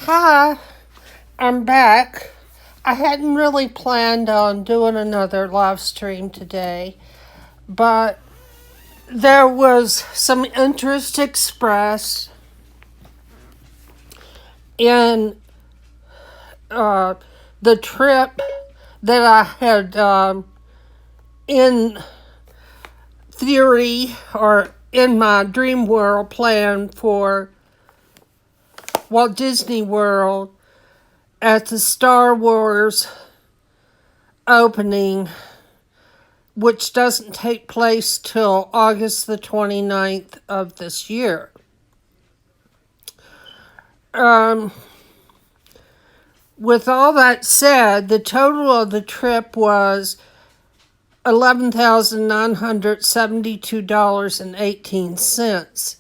Hi, I'm back. I hadn't really planned on doing another live stream today, but there was some interest expressed in uh, the trip that I had, in theory or in my dream world, planned for Walt Disney World at the Star Wars opening, which doesn't take place till August the 29th of this year. With all that said, the total of the trip was $11,972.18.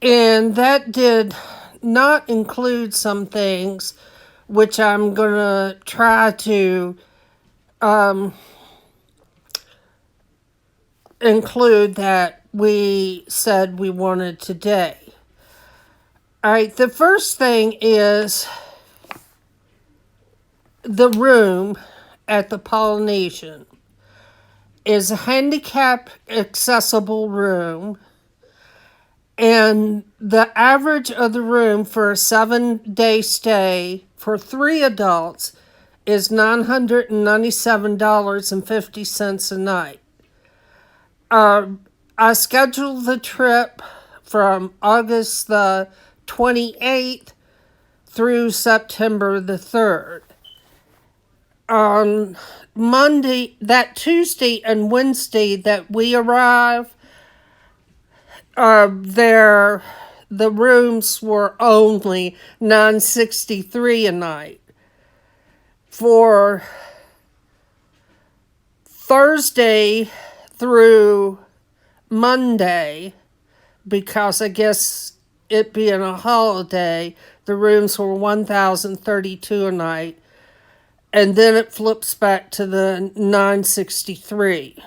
And that did not include some things which I'm going to try to include that we said we wanted today. All right, the first thing is the room at the Polynesian is a handicap accessible room, and the average of the room for a 7-day stay for 3 adults is $997.50 a night. I scheduled the trip from August the 28th through September the 3rd. On Monday, that Tuesday and Wednesday that we arrive, the rooms were only $963 a night. For Thursday through Monday, because I guess it being a holiday, the rooms were $1,032 a night, and then it flips back to the $963.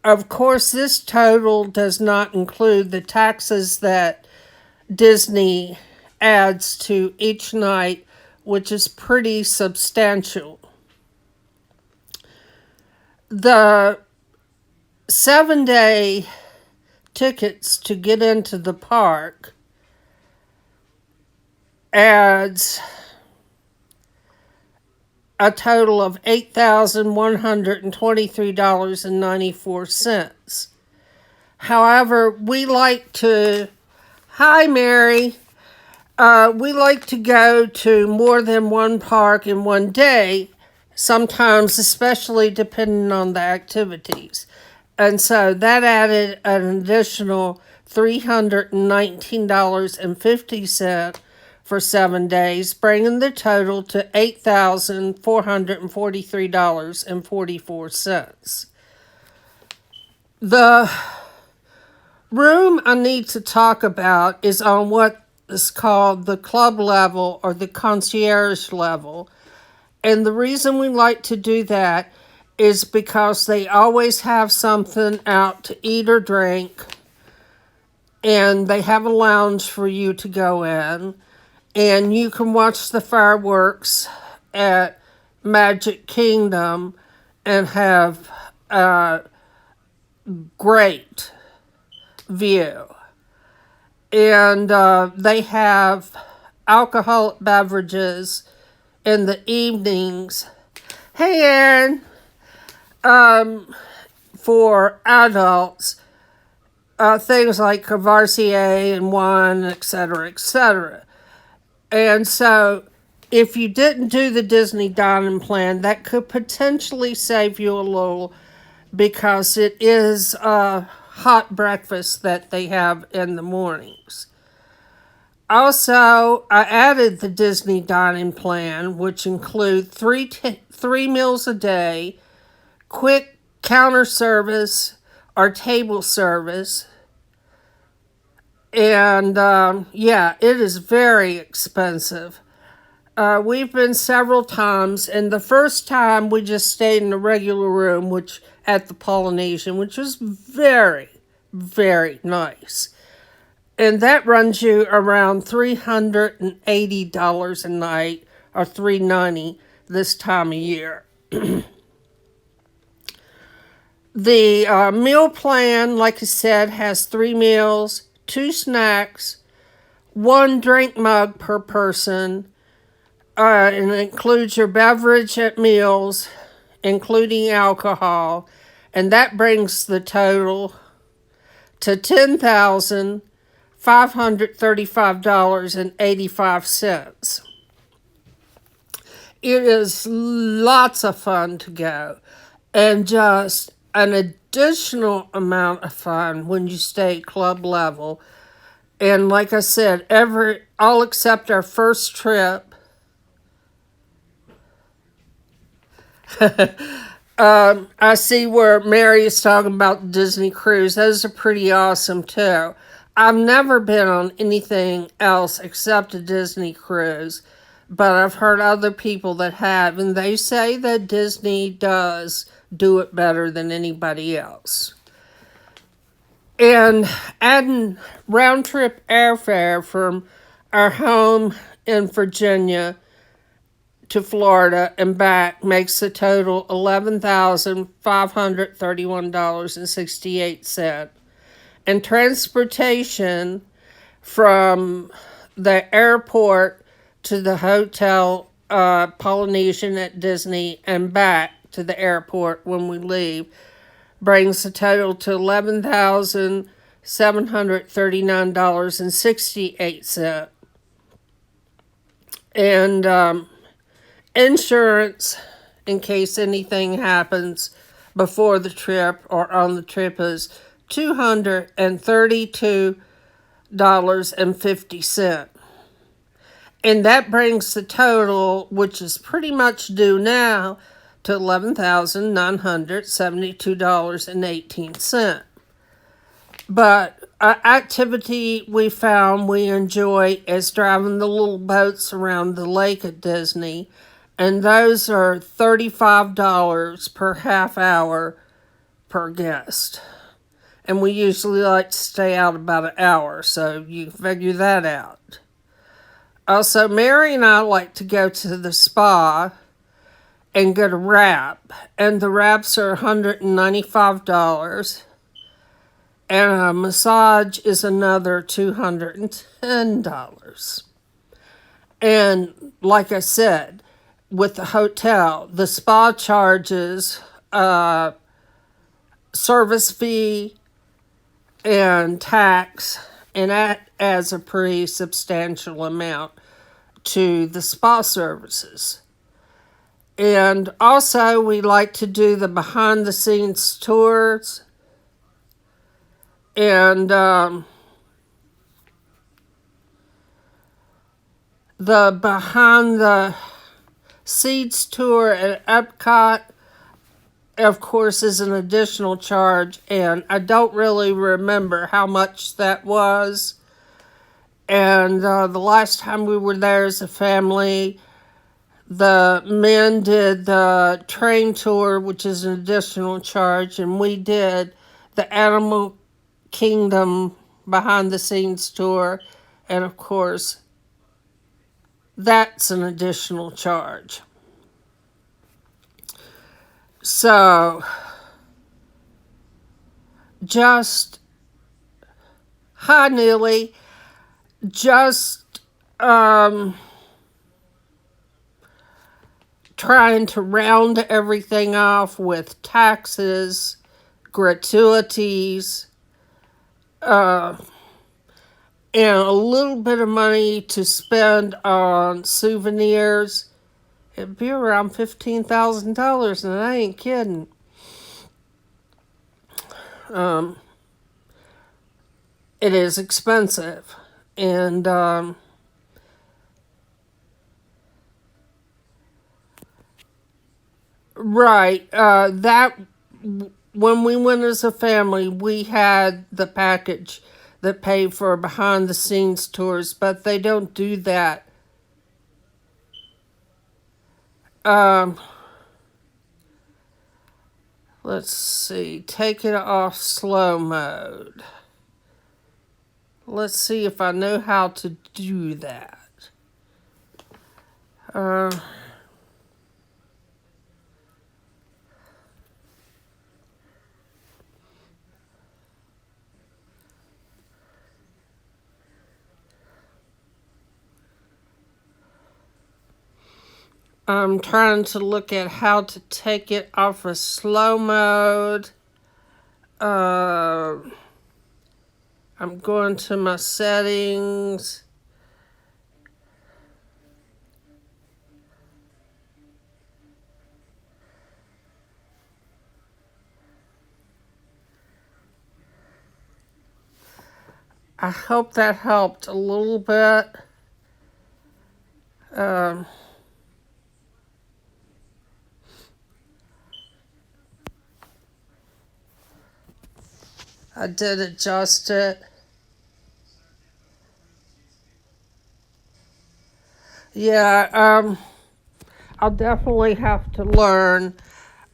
Of course, this total does not include the taxes that Disney adds to each night, which is pretty substantial. The 7-day tickets to get into the park adds a total of $8,123.94. However, we like to, hi Mary, we like to go to more than one park in one day, sometimes especially depending on the activities. And so that added an additional $319.50 for 7 days, bringing the total to $8,443.44. The room I need to talk about is on what is called the club level or the concierge level. And the reason we like to do that is because they always have something out to eat or drink, and they have a lounge for you to go in, and you can watch the fireworks at Magic Kingdom and have a great view. And they have alcoholic beverages in the evenings. Hey, Aaron. For adults, things like Courvoisier and wine, etc., etc. And so, if you didn't do the Disney dining plan, that could potentially save you a little, because it is a hot breakfast that they have in the mornings. Also, I added the Disney dining plan, which include three meals a day, quick counter service or table service. And it is very expensive. We've been several times, and the first time we just stayed in a regular room, which at the Polynesian, which was very, very nice. And that runs you around $380 a night, or $390 this time of year. The meal plan, like I said, has 3 meals, 2 snacks, 1 drink mug per person, and it includes your beverage at meals, including alcohol, and that brings the total to $10,535.85. It is lots of fun to go, and just an additional amount of fun when you stay club level. And like I said, all except our first trip, I see where Mary is talking about the Disney cruise. Those are pretty awesome too. I've never been on anything else except a Disney cruise, but I've heard other people that have, and they say that Disney does do it better than anybody else. And adding round trip airfare from our home in Virginia to Florida and back makes the total $11,531.68. And transportation from the airport to the hotel Polynesian at Disney and back to the airport when we leave brings the total to $11,739.68. And insurance, in case anything happens before the trip or on the trip, is $232.50. And that brings the total, which is pretty much due now, to $11,972.18. But an activity we found we enjoy is driving the little boats around the lake at Disney. And those are $35 per half hour per guest. And we usually like to stay out about an hour, so you figure that out. Also, Mary and I like to go to the spa and get a wrap. And the wraps are $195. And a massage is another $210. And like I said, with the hotel, the spa charges service fee and tax, and that adds a pretty substantial amount to the spa services. And also, we like to do the behind-the-scenes tours. And the behind-the-scenes tour at Epcot, of course, is an additional charge. And I don't really remember how much that was. And the last time we were there as a family, the men did the train tour, which is an additional charge, and we did the Animal Kingdom behind-the-scenes tour, and of course, that's an additional charge. So, just, hi Neely, just trying to round everything off with taxes, gratuities, and a little bit of money to spend on souvenirs. It'd be around $15,000, and I ain't kidding. It is expensive, and right, that when we went as a family, we had the package that paid for behind-the-scenes tours, but they don't do that. Let's see, take it off slow mode. Let's see if I know how to do that. I'm trying to look at how to take it off of slow mode. I'm going to my settings. I hope that helped a little bit. I did adjust it. Yeah, I'll definitely have to learn.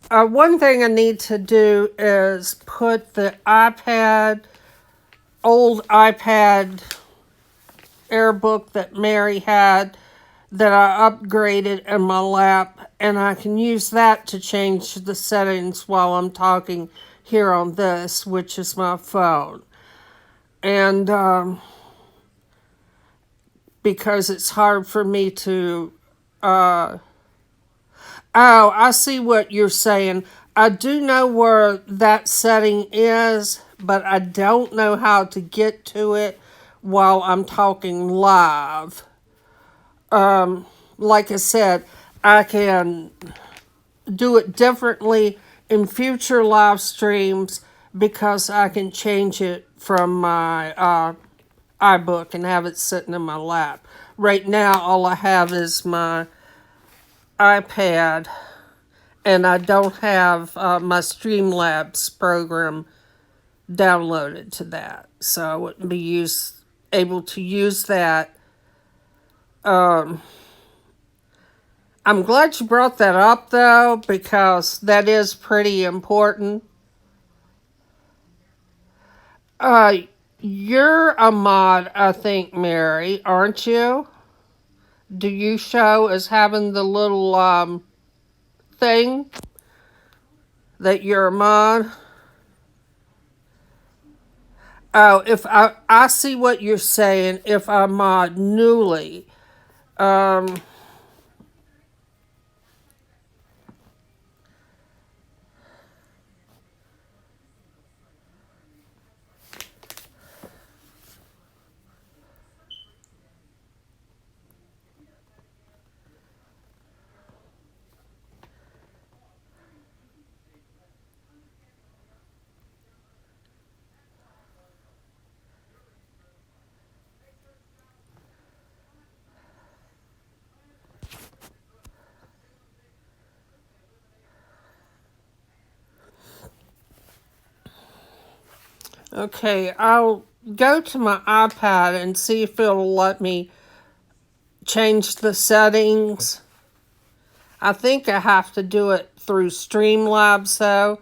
One thing I need to do is put the old iPad Airbook that Mary had that I upgraded in my lap, and I can use that to change the settings while I'm talking here on this, which is my phone. And because it's hard for me to oh, I see what you're saying. I do know where that setting is, but I don't know how to get to it while I'm talking live. Like I said, I can do it differently in future live streams because I can change it from my iBook and have it sitting in my lap. Right now, all I have is my iPad, and I don't have my Streamlabs program downloaded to that, so I wouldn't be able to use that. I'm glad you brought that up, though, because that is pretty important. Uh, you're a mod, I think, Mary, aren't you? Do you show as having the little thing that you're a mod? Oh, if I see what you're saying. If I mod newly, um, okay, I'll go to my iPad and see if it'll let me change the settings. I think I have to do it through Streamlabs, though,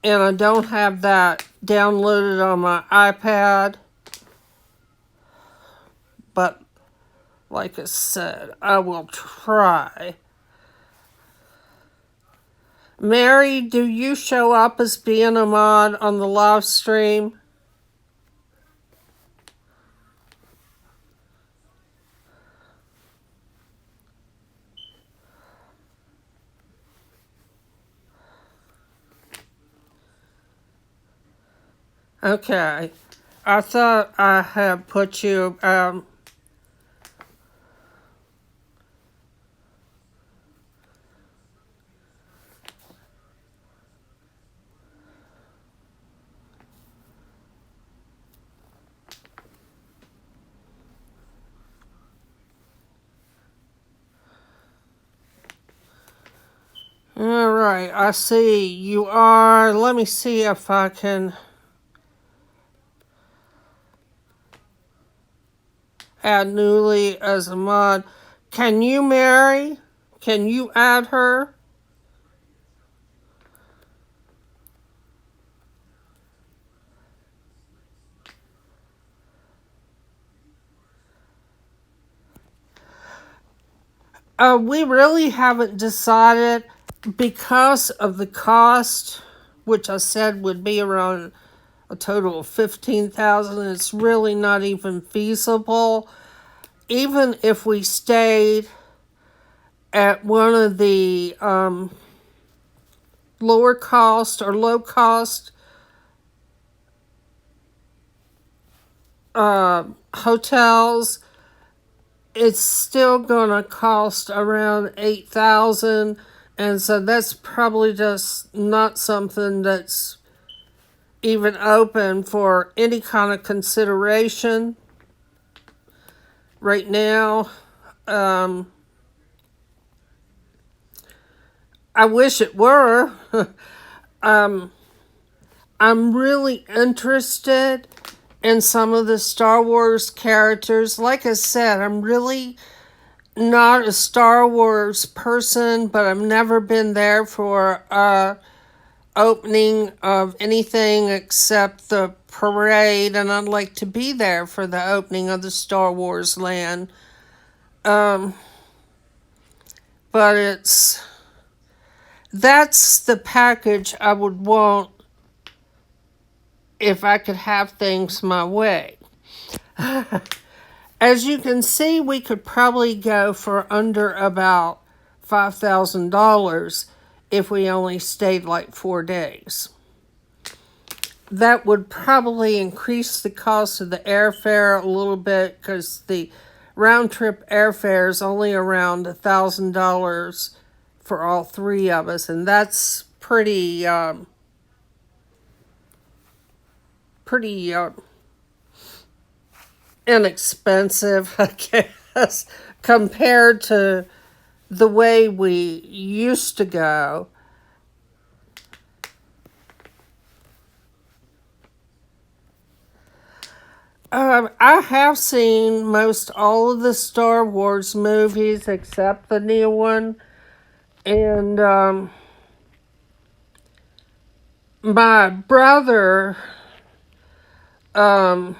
and I don't have that downloaded on my iPad. But like I said, I will try. Mary, do you show up as being a mod on the live stream? Okay. I thought I had put you, all right, I see you are. Let me see if I can add Newly as a mod. Can you, Mary? Can you add her? We really haven't decided because of the cost, which I said would be around a total of 15,000. It's really not even feasible. Even if we stayed at one of the lower cost or low cost hotels, it's still gonna cost around 8,000, and so that's probably just not something that's even open for any kind of consideration right now. um I wish it were. um I'm really interested in some of the Star Wars characters. Like I said, I'm really not a Star Wars person, but I've never been there for a opening of anything except the parade, and I'd like to be there for the opening of the Star Wars land. Um, but that's the package I would want if I could have things my way. As you can see, we could probably go for under about $5,000 if we only stayed like 4 days. That would probably increase the cost of the airfare a little bit because the round trip airfare is only around $1,000 for all three of us, and that's pretty inexpensive, I guess, compared to the way we used to go. I have seen most all of the Star Wars movies except the new one, and my brother, um,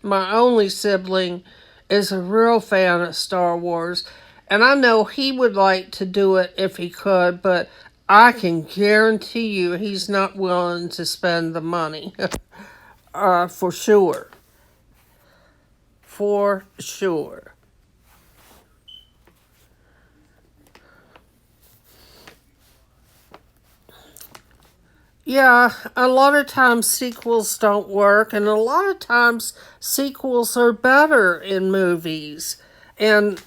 my only sibling, is a real fan of Star Wars, and I know he would like to do it if he could, but I can guarantee you he's not willing to spend the money. For sure. For sure. Yeah, a lot of times sequels don't work, and a lot of times sequels are better in movies. And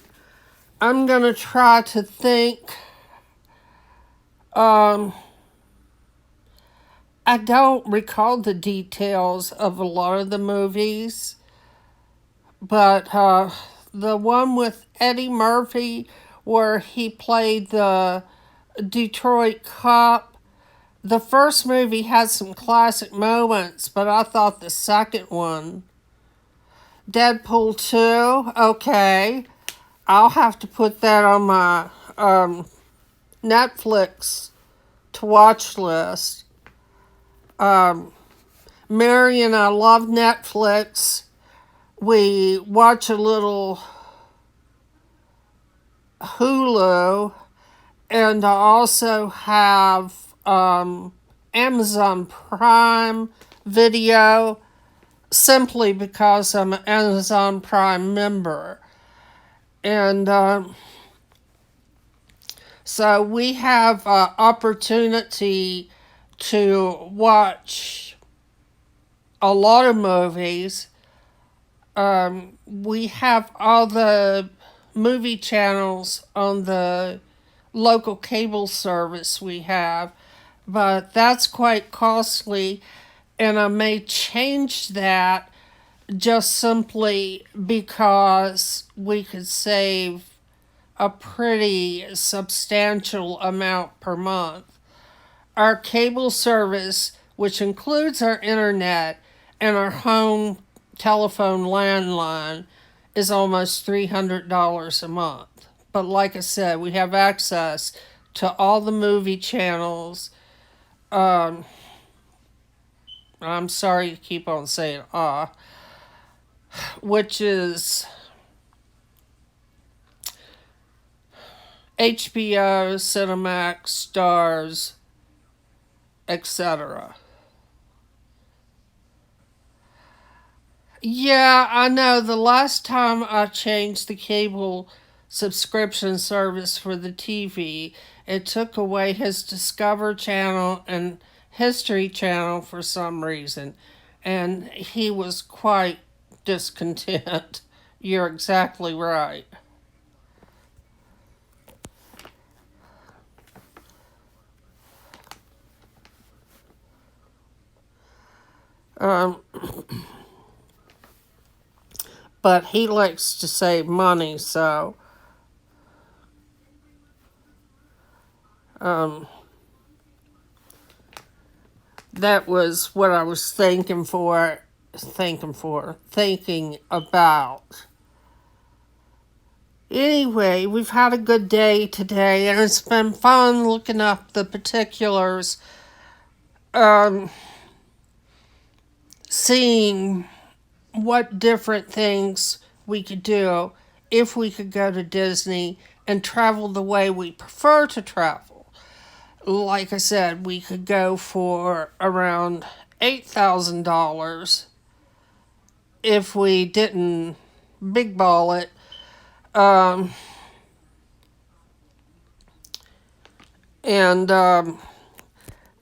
I'm gonna try to think. Um, I don't recall the details of a lot of the movies, but the one with Eddie Murphy, where he played the Detroit cop, the first movie had some classic moments, but I thought the second one, Deadpool 2, okay, I'll have to put that on my Netflix to watch list. Um, Mary and I love Netflix. We watch a little Hulu, and I also have Amazon Prime Video simply because I'm an Amazon Prime member. And so we have opportunity to watch a lot of movies. We have all the movie channels on the local cable service we have, but that's quite costly, and I may change that just simply because we could save a pretty substantial amount per month. Our cable service, which includes our internet and our home telephone landline, is almost $300 a month. But like I said, we have access to all the movie channels. Um, I'm sorry to keep on saying which is HBO, Cinemax, Stars, etc. Yeah, I know. The last time I changed the cable subscription service for the TV, it took away his Discover channel and History channel for some reason. And he was quite discontent. You're exactly right. Um, but he likes to save money, so um, that was what I was thinking about. Anyway, we've had a good day today, and it's been fun looking up the particulars, um, seeing what different things we could do if we could go to Disney and travel the way we prefer to travel. Like I said, we could go for around $8,000 if we didn't big ball it. Um, and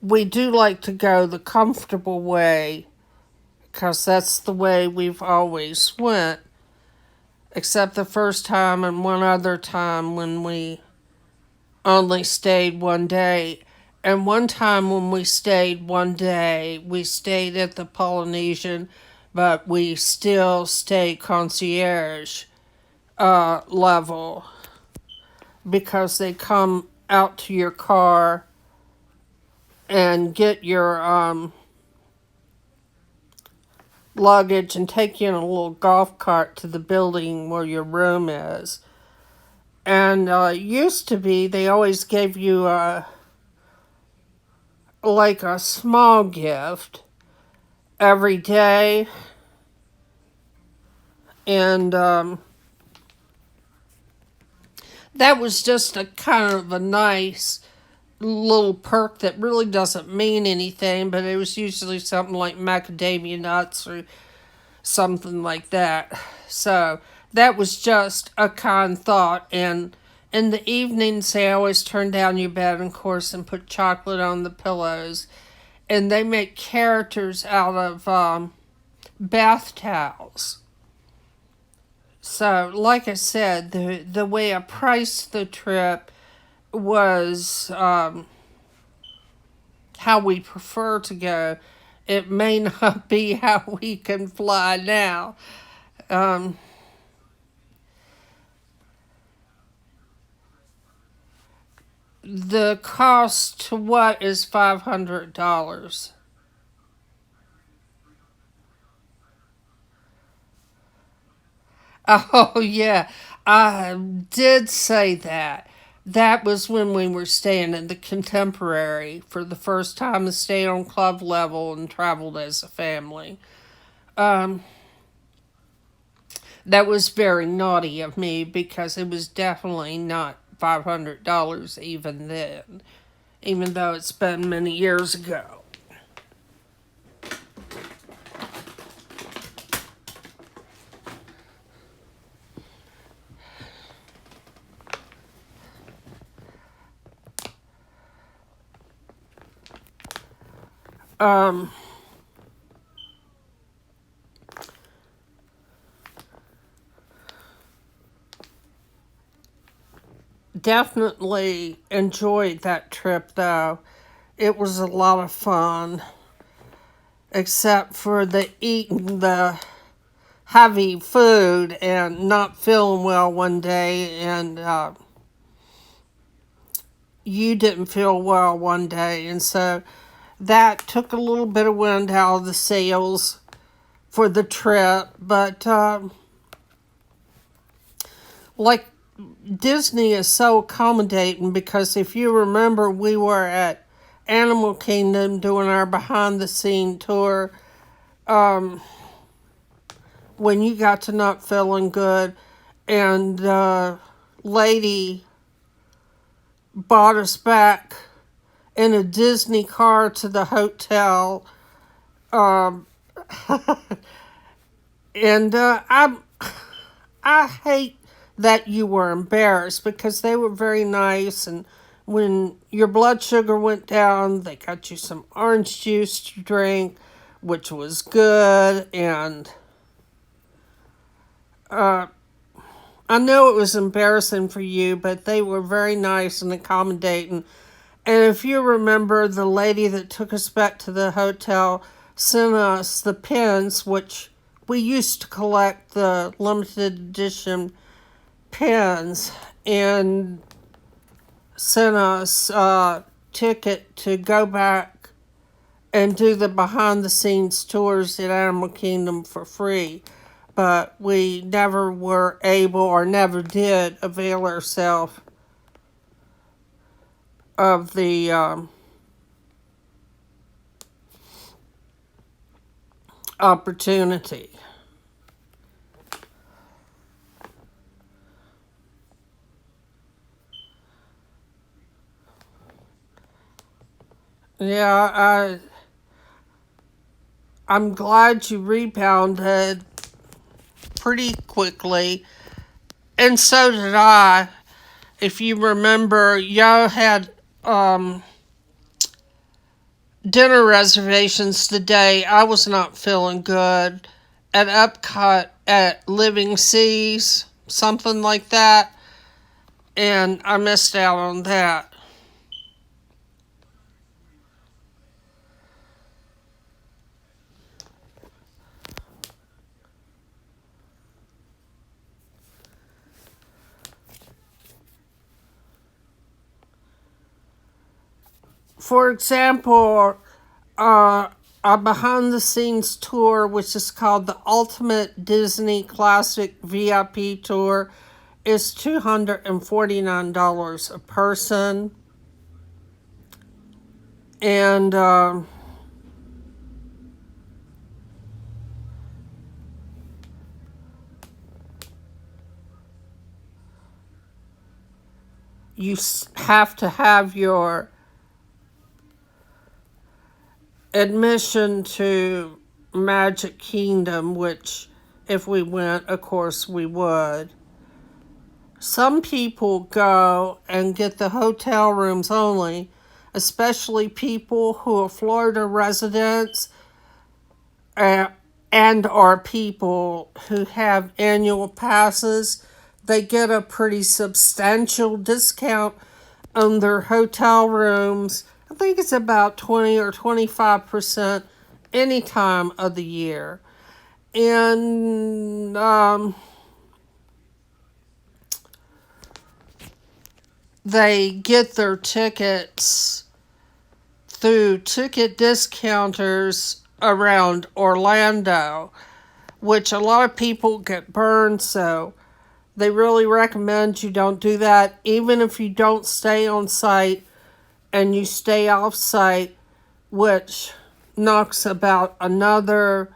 we do like to go the comfortable way because that's the way we've always went, except the first time and one other time when we only stayed one day. And one time when we stayed one day, we stayed at the Polynesian, but we still stayed concierge level because they come out to your car and get your luggage and take you in a little golf cart to the building where your room is. And used to be, they always gave you like a small gift every day. And that was just a kind of a nice little perk that really doesn't mean anything, but it was usually something like macadamia nuts or something like that. So that was just a kind thought. And in the evenings, they always turn down your bed, of course, and put chocolate on the pillows. And they make characters out of bath towels. So, like I said, the way I priced the trip was how we prefer to go. It may not be how we can fly now. Um, the cost to what is $500? Oh, yeah, I did say that. That was when we were staying in the Contemporary for the first time to stay on club level and traveled as a family. Um, that was very naughty of me because it was definitely not $500 even then, even though it's been many years ago. Um, Definitely enjoyed that trip though. It was a lot of fun, except for the eating the heavy food and not feeling well one day, and you didn't feel well one day, and so that took a little bit of wind out of the sails for the trip. But like Disney is so accommodating because if you remember, we were at Animal Kingdom doing our behind the scene tour um, when you got to not feeling good, and lady brought us back in a Disney car to the hotel. Um, and I hate that you were embarrassed because they were very nice. And when your blood sugar went down, they got you some orange juice to drink, which was good. And uh, I know it was embarrassing for you, but they were very nice and accommodating. And if you remember, the lady that took us back to the hotel sent us the pins, which we used to collect the limited edition pins, and sent us a ticket to go back and do the behind the scenes tours at Animal Kingdom for free. But we never were able or never did avail ourselves of the opportunity. Yeah, I'm glad you rebounded pretty quickly, and so did I. If you remember, y'all had dinner reservations today. I was not feeling good at Epcot at Living Seas, something like that, and I missed out on that. For example, uh, a behind the scenes tour, which is called the Ultimate Disney Classic VIP Tour, is $249 a person. And you have to have your admission to Magic Kingdom, which, if we went, of course, we would. Some people go and get the hotel rooms only, especially people who are Florida residents uh, and are people who have annual passes. They get a pretty substantial discount on their hotel rooms. I think it's about 20 or 25% any time of the year. And they get their tickets through ticket discounters around Orlando, which a lot of people get burned, so they really recommend you don't do that. Even if you don't stay on site and you stay off site, which knocks about another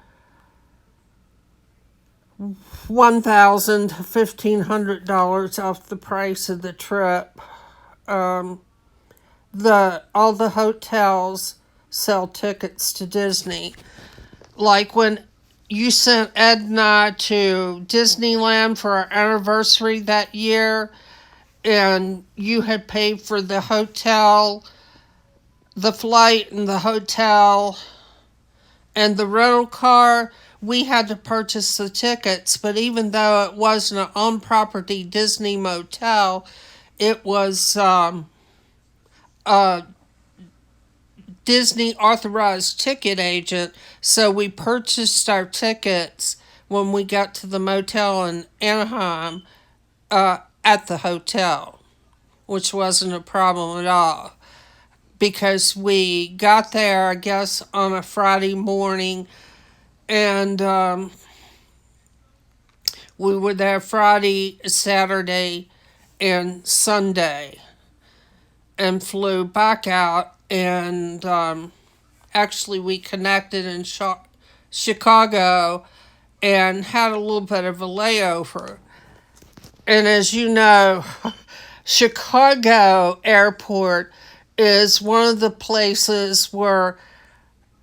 $1,000 to $1,500 off the price of the trip. Um, all the hotels sell tickets to Disney. Like when you sent Ed and I to Disneyland for our anniversary that year, and you had paid for the hotel, the flight, and the hotel, and the rental car. We had to purchase the tickets, but even though it wasn't an on-property Disney motel, it was a Disney authorized ticket agent, so we purchased our tickets when we got to the motel in Anaheim at the hotel, which wasn't a problem at all because we got there, I guess, on a Friday morning, and we were there Friday, Saturday, and Sunday, and flew back out. And actually, we connected in Chicago and had a little bit of a layover. And as you know, Chicago airport is one of the places where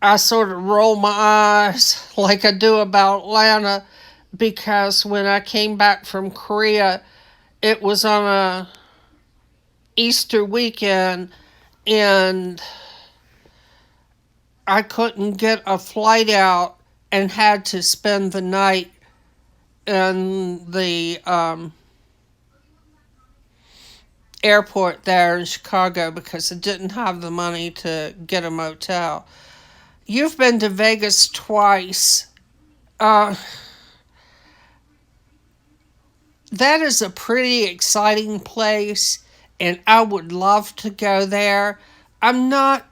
I sort of roll my eyes like I do about Atlanta, because when I came back from Korea, it was on a Easter weekend, and I couldn't get a flight out and had to spend the night in the airport there in Chicago because I didn't have the money to get a motel. You've been to Vegas twice. Uh, that is a pretty exciting place, and I would love to go there. I'm not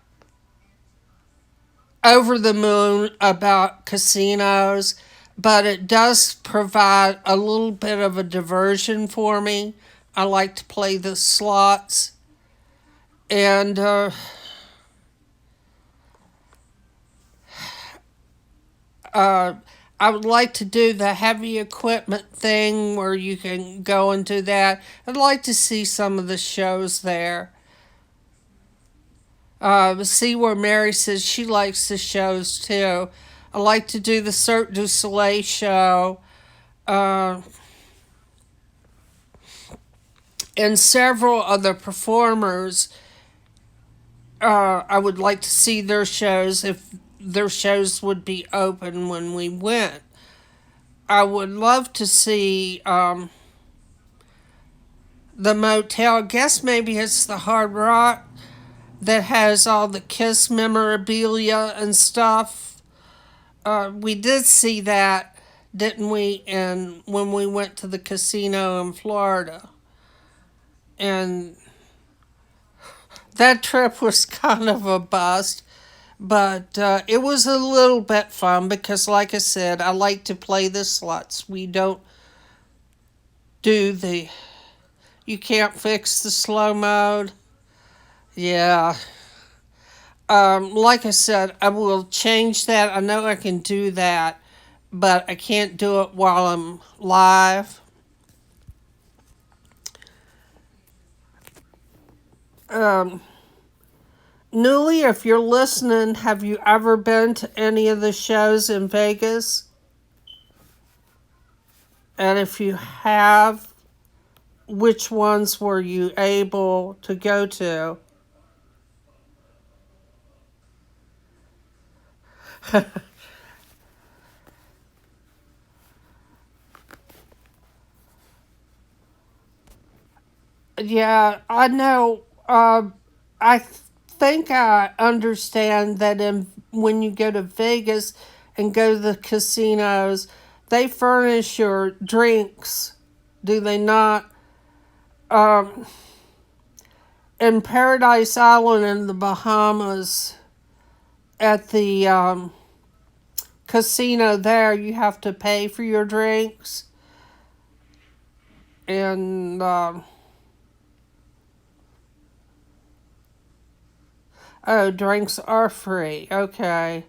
over the moon about casinos, but it does provide a little bit of a diversion for me. I like to play the slots, and uh, I would like to do the heavy equipment thing where you can go and do that. I'd like to see some of the shows there. See where Mary says she likes the shows too. I like to do the Cirque du Soleil show. Uh, and several other performers. I would like to see their shows if their shows would be open when we went. I would love to see the motel. I guess maybe it's the Hard Rock that has all the Kiss memorabilia and stuff. We did see that, didn't we? And when we went to the casino in Florida, and that trip was kind of a bust, but it was a little bit fun because, like I said, I like to play the slots. We don't do the. You can't fix the slow mode. Yeah. Like I said, I will change that. I know I can do that, but I can't do it while I'm live. Um, Newly, if you're listening, have you ever been to any of the shows in Vegas? And if you have, which ones were you able to go to? Yeah, I know. I think I understand that when you go to Vegas and go to the casinos, they furnish your drinks, do they not? Um, in Paradise Island in the Bahamas, at the casino there, you have to pay for your drinks, and oh, drinks are free. Okay.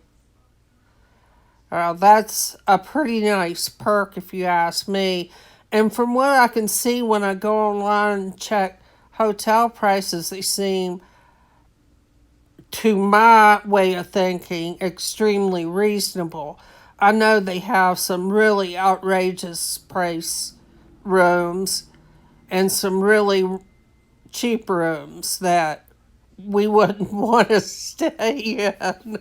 That's a pretty nice perk if you ask me. And from what I can see when I go online and check hotel prices, they seem, to my way of thinking, extremely reasonable. I know they have some really outrageous price rooms and some really cheap rooms that we wouldn't want to stay in.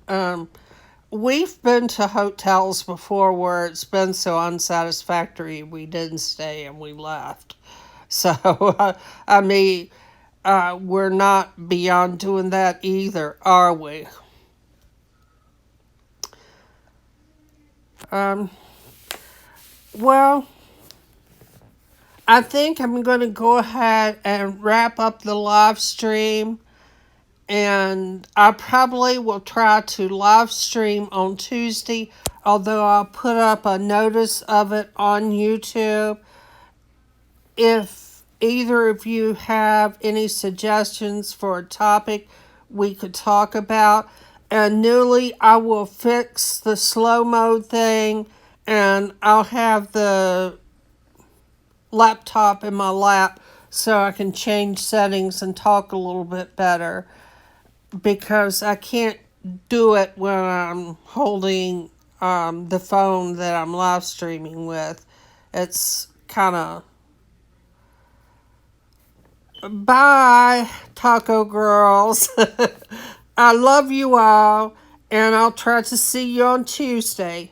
um, we've been to hotels before where it's been so unsatisfactory we didn't stay and we left. So, I mean, we're not beyond doing that either, are we? Um, well, I think I'm going to go ahead and wrap up the live stream. And I probably will try to live stream on Tuesday, although I'll put up a notice of it on YouTube. If either of you have any suggestions for a topic we could talk about, and Newly, I will fix the slow mode thing, and I'll have the laptop in my lap so I can change settings and talk a little bit better, because I can't do it when I'm holding the phone that I'm live streaming with. It's kind of. Bye, Taco Girls. I love you all, and I'll try to see you on Tuesday.